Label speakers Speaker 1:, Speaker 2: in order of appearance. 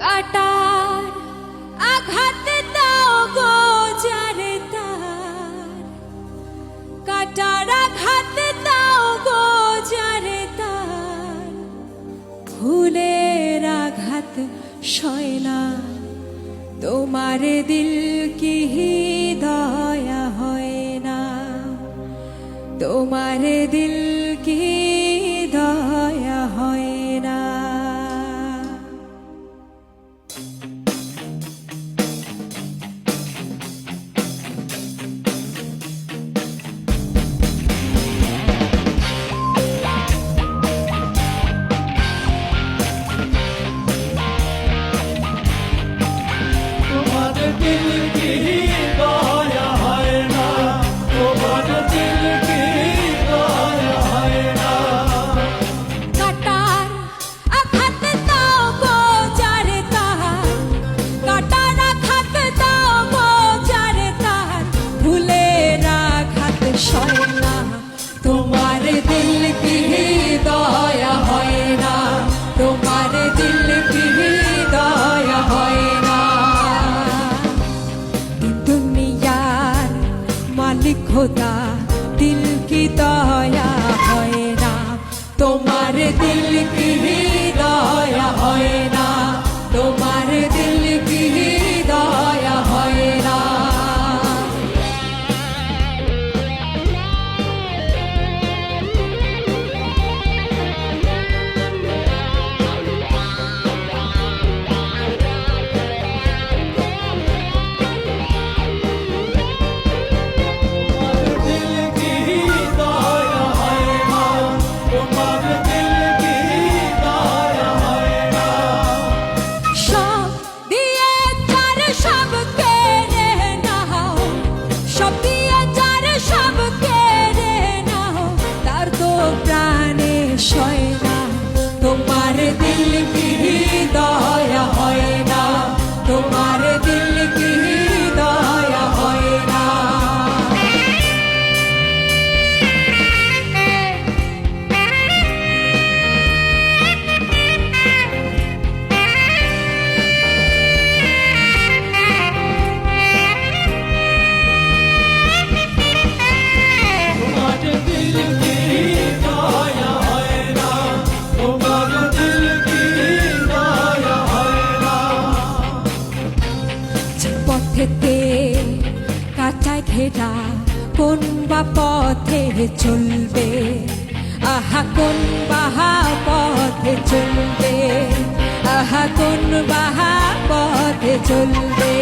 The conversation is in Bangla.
Speaker 1: কাটার আঘাত দাও গো যারে তার, কাটার আঘাত দাও গো যারে তার, ফুলের আঘাত সয় না তোমার দিল কি দয়া হয় না, তোমার দিল কি দয়া হয় না। তোমার দিল কি দয়া হয় না, তোমার দিল কি দয়া হয় না। দুনিয়ার মালিক খোদা দিল কি দয়া হয় না, তোমার দিল কি দয়া হয় না, তোমার দিল কি দয়া হয় না। তোমার দিল কি দয়া হয় না, তোমার দিল কি দয়া হয় না। কাঁটায় ঘেরা কোন বা পথে চলবে, আহা কোন বাহা পথে চলবে, আহা কোন বাহা পথে চলবে।